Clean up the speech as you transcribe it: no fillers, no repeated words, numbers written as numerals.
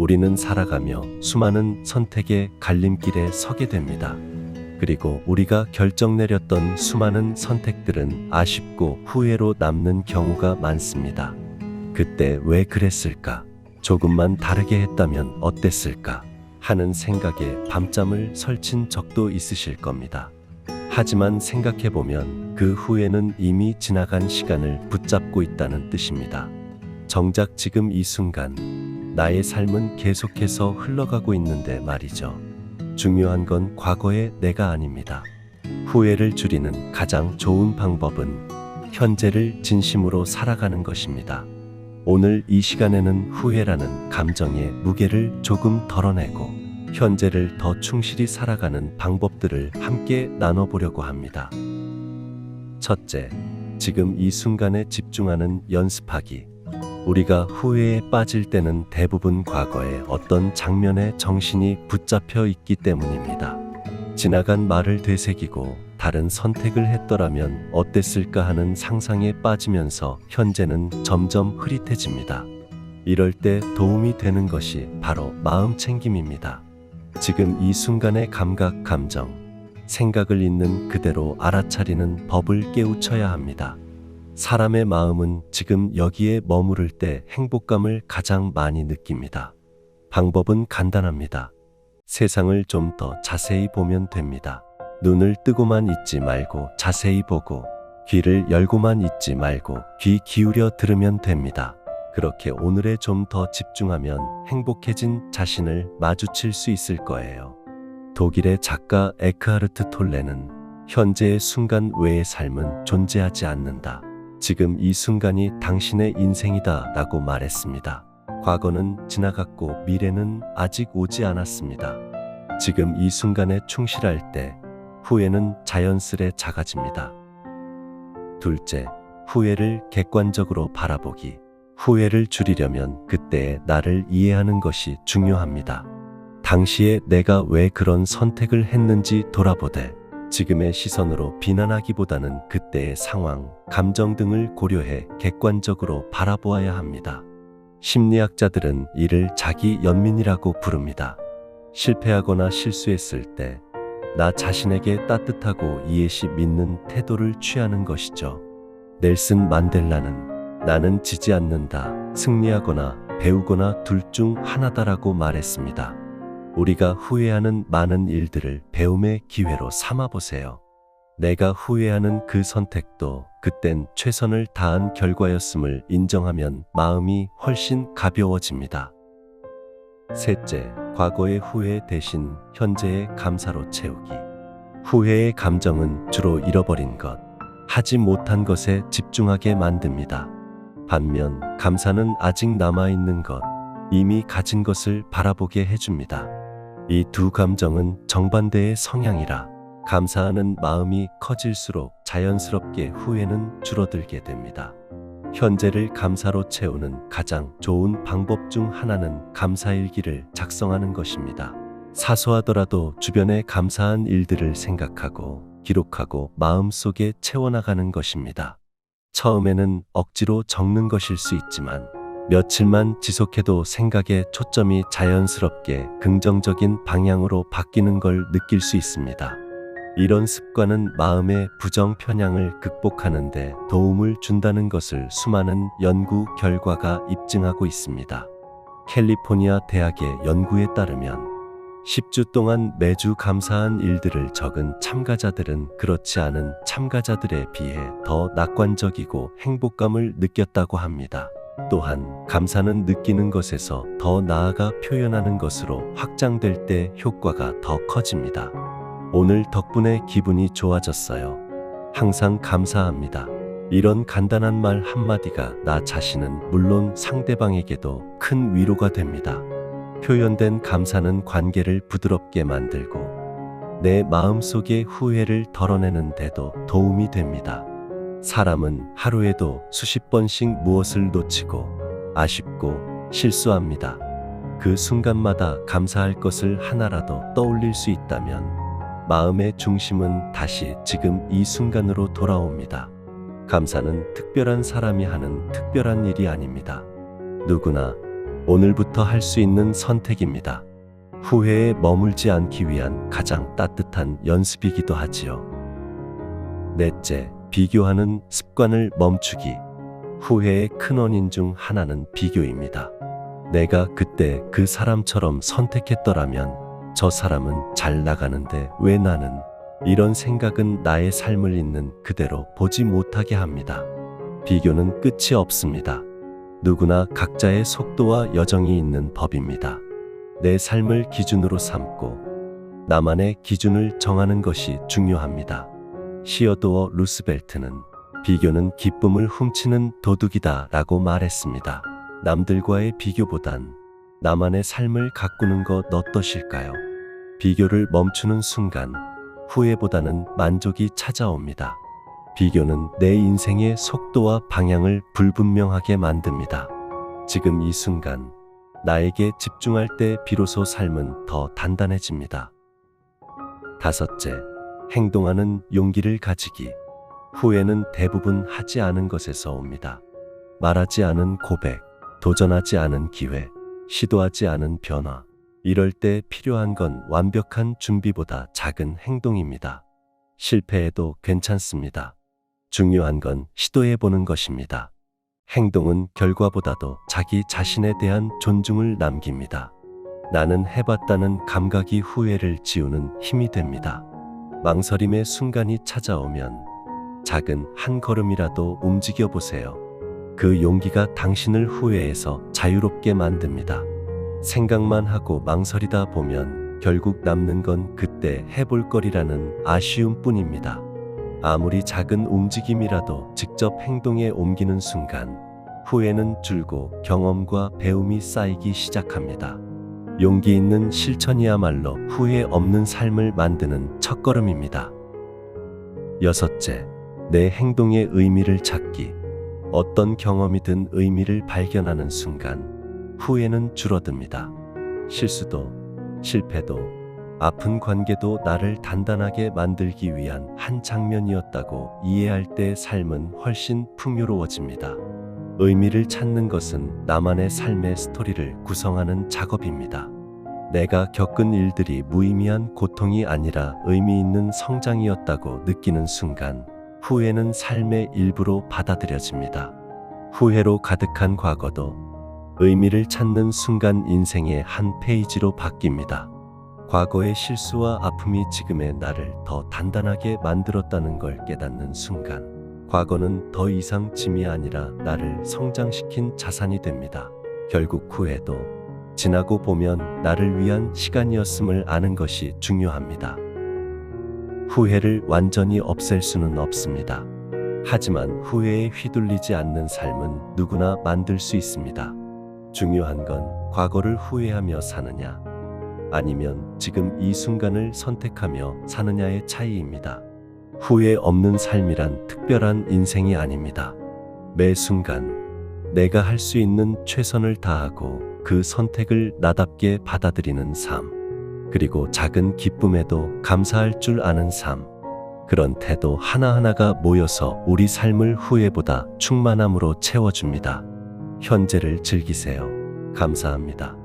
우리는 살아가며 수많은 선택의 갈림길에 서게 됩니다. 그리고 우리가 결정 내렸던 수많은 선택들은 아쉽고 후회로 남는 경우가 많습니다. 그때 왜 그랬을까? 조금만 다르게 했다면 어땠을까? 하는 생각에 밤잠을 설친 적도 있으실 겁니다. 하지만 생각해보면 그 후회는 이미 지나간 시간을 붙잡고 있다는 뜻입니다. 정작 지금 이 순간 나의 삶은 계속해서 흘러가고 있는데 말이죠. 중요한 건 과거의 내가 아닙니다. 후회를 줄이는 가장 좋은 방법은 현재를 진심으로 살아가는 것입니다. 오늘 이 시간에는 후회라는 감정의 무게를 조금 덜어내고 현재를 더 충실히 살아가는 방법들을 함께 나눠보려고 합니다. 첫째, 지금 이 순간에 집중하는 연습하기. 우리가 후회에 빠질 때는 대부분 과거의 어떤 장면에 정신이 붙잡혀 있기 때문입니다. 지나간 말을 되새기고 다른 선택을 했더라면 어땠을까 하는 상상에 빠지면서 현재는 점점 흐릿해집니다. 이럴 때 도움이 되는 것이 바로 마음 챙김입니다. 지금 이 순간의 감각, 감정, 생각을 있는 그대로 알아차리는 법을 깨우쳐야 합니다. 사람의 마음은 지금 여기에 머무를 때 행복감을 가장 많이 느낍니다. 방법은 간단합니다. 세상을 좀 더 자세히 보면 됩니다. 눈을 뜨고만 있지 말고 자세히 보고, 귀를 열고만 있지 말고 귀 기울여 들으면 됩니다. 그렇게 오늘에 좀 더 집중하면 행복해진 자신을 마주칠 수 있을 거예요. 독일의 작가 에크하르트 톨레는 현재의 순간 외의 삶은 존재하지 않는다. 지금 이 순간이 당신의 인생이다 라고 말했습니다. 과거는 지나갔고 미래는 아직 오지 않았습니다. 지금 이 순간에 충실할 때 후회는 자연스레 작아집니다. 둘째, 후회를 객관적으로 바라보기. 후회를 줄이려면 그때의 나를 이해하는 것이 중요합니다. 당시에 내가 왜 그런 선택을 했는지 돌아보되 지금의 시선으로 비난하기보다는 그때의 상황, 감정 등을 고려해 객관적으로 바라보아야 합니다. 심리학자들은 이를 자기 연민이라고 부릅니다. 실패하거나 실수했을 때 나 자신에게 따뜻하고 이해시 믿는 태도를 취하는 것이죠. 넬슨 만델라는 나는 지지 않는다, 승리하거나 배우거나 둘 중 하나다라고 말했습니다. 우리가 후회하는 많은 일들을 배움의 기회로 삼아보세요. 내가 후회하는 그 선택도 그땐 최선을 다한 결과였음을 인정하면 마음이 훨씬 가벼워집니다. 셋째, 과거의 후회 대신 현재의 감사로 채우기. 후회의 감정은 주로 잃어버린 것, 하지 못한 것에 집중하게 만듭니다. 반면 감사는 아직 남아있는 것, 이미 가진 것을 바라보게 해줍니다. 이 두 감정은 정반대의 성향이라 감사하는 마음이 커질수록 자연스럽게 후회는 줄어들게 됩니다. 현재를 감사로 채우는 가장 좋은 방법 중 하나는 감사일기를 작성하는 것입니다. 사소하더라도 주변에 감사한 일들을 생각하고 기록하고 마음속에 채워나가는 것입니다. 처음에는 억지로 적는 것일 수 있지만 며칠만 지속해도 생각의 초점이 자연스럽게 긍정적인 방향으로 바뀌는 걸 느낄 수 있습니다. 이런 습관은 마음의 부정 편향을 극복하는 데 도움을 준다는 것을 수많은 연구 결과가 입증하고 있습니다. 캘리포니아 대학의 연구에 따르면 10주 동안 매주 감사한 일들을 적은 참가자들은 그렇지 않은 참가자들에 비해 더 낙관적이고 행복감을 느꼈다고 합니다. 또한 감사는 느끼는 것에서 더 나아가 표현하는 것으로 확장될 때 효과가 더 커집니다. 오늘 덕분에 기분이 좋아졌어요. 항상 감사합니다. 이런 간단한 말 한마디가 나 자신은 물론 상대방에게도 큰 위로가 됩니다. 표현된 감사는 관계를 부드럽게 만들고 내 마음속의 후회를 덜어내는 데도 도움이 됩니다. 사람은 하루에도 수십 번씩 무엇을 놓치고 아쉽고 실수합니다. 그 순간마다 감사할 것을 하나라도 떠올릴 수 있다면 마음의 중심은 다시 지금 이 순간으로 돌아옵니다. 감사는 특별한 사람이 하는 특별한 일이 아닙니다. 누구나 오늘부터 할 수 있는 선택입니다. 후회에 머물지 않기 위한 가장 따뜻한 연습이기도 하지요. 넷째, 비교하는 습관을 멈추기. 후회의 큰 원인 중 하나는 비교입니다. 내가 그때 그 사람처럼 선택했더라면 저 사람은 잘 나가는데 왜 나는? 이런 생각은 나의 삶을 있는 그대로 보지 못하게 합니다. 비교는 끝이 없습니다. 누구나 각자의 속도와 여정이 있는 법입니다. 내 삶을 기준으로 삼고 나만의 기준을 정하는 것이 중요합니다. 시어도어 루스벨트는 비교는 기쁨을 훔치는 도둑이다 라고 말했습니다. 남들과의 비교보단 나만의 삶을 가꾸는 것 어떠실까요? 비교를 멈추는 순간 후회보다는 만족이 찾아옵니다. 비교는 내 인생의 속도와 방향을 불분명하게 만듭니다. 지금 이 순간 나에게 집중할 때 비로소 삶은 더 단단해집니다. 다섯째, 행동하는 용기를 가지기. 후회는 대부분 하지 않은 것에서 옵니다. 말하지 않은 고백, 도전하지 않은 기회, 시도하지 않은 변화. 이럴 때 필요한 건 완벽한 준비보다 작은 행동입니다. 실패해도 괜찮습니다. 중요한 건 시도해보는 것입니다. 행동은 결과보다도 자기 자신에 대한 존중을 남깁니다. 나는 해봤다는 감각이 후회를 지우는 힘이 됩니다. 망설임의 순간이 찾아오면 작은 한 걸음이라도 움직여 보세요. 그 용기가 당신을 후회에서 자유롭게 만듭니다. 생각만 하고 망설이다 보면 결국 남는 건 그때 해볼 거리라는 아쉬움뿐입니다. 아무리 작은 움직임이라도 직접 행동에 옮기는 순간 후회는 줄고 경험과 배움이 쌓이기 시작합니다. 용기 있는 실천이야말로 후회 없는 삶을 만드는 첫걸음입니다. 여섯째, 내 행동의 의미를 찾기. 어떤 경험이든 의미를 발견하는 순간 후회는 줄어듭니다. 실수도, 실패도, 아픈 관계도 나를 단단하게 만들기 위한 한 장면이었다고 이해할 때 삶은 훨씬 풍요로워집니다. 의미를 찾는 것은 나만의 삶의 스토리를 구성하는 작업입니다. 내가 겪은 일들이 무의미한 고통이 아니라 의미 있는 성장이었다고 느끼는 순간 후회는 삶의 일부로 받아들여집니다. 후회로 가득한 과거도 의미를 찾는 순간 인생의 한 페이지로 바뀝니다. 과거의 실수와 아픔이 지금의 나를 더 단단하게 만들었다는 걸 깨닫는 순간 과거는 더 이상 짐이 아니라 나를 성장시킨 자산이 됩니다. 결국 후회도 지나고 보면 나를 위한 시간이었음을 아는 것이 중요합니다. 후회를 완전히 없앨 수는 없습니다. 하지만 후회에 휘둘리지 않는 삶은 누구나 만들 수 있습니다. 중요한 건 과거를 후회하며 사느냐, 아니면 지금 이 순간을 선택하며 사느냐의 차이입니다. 후회 없는 삶이란 특별한 인생이 아닙니다. 매 순간 내가 할 수 있는 최선을 다하고 그 선택을 나답게 받아들이는 삶, 그리고 작은 기쁨에도 감사할 줄 아는 삶, 그런 태도 하나하나가 모여서 우리 삶을 후회보다 충만함으로 채워줍니다. 현재를 즐기세요. 감사합니다.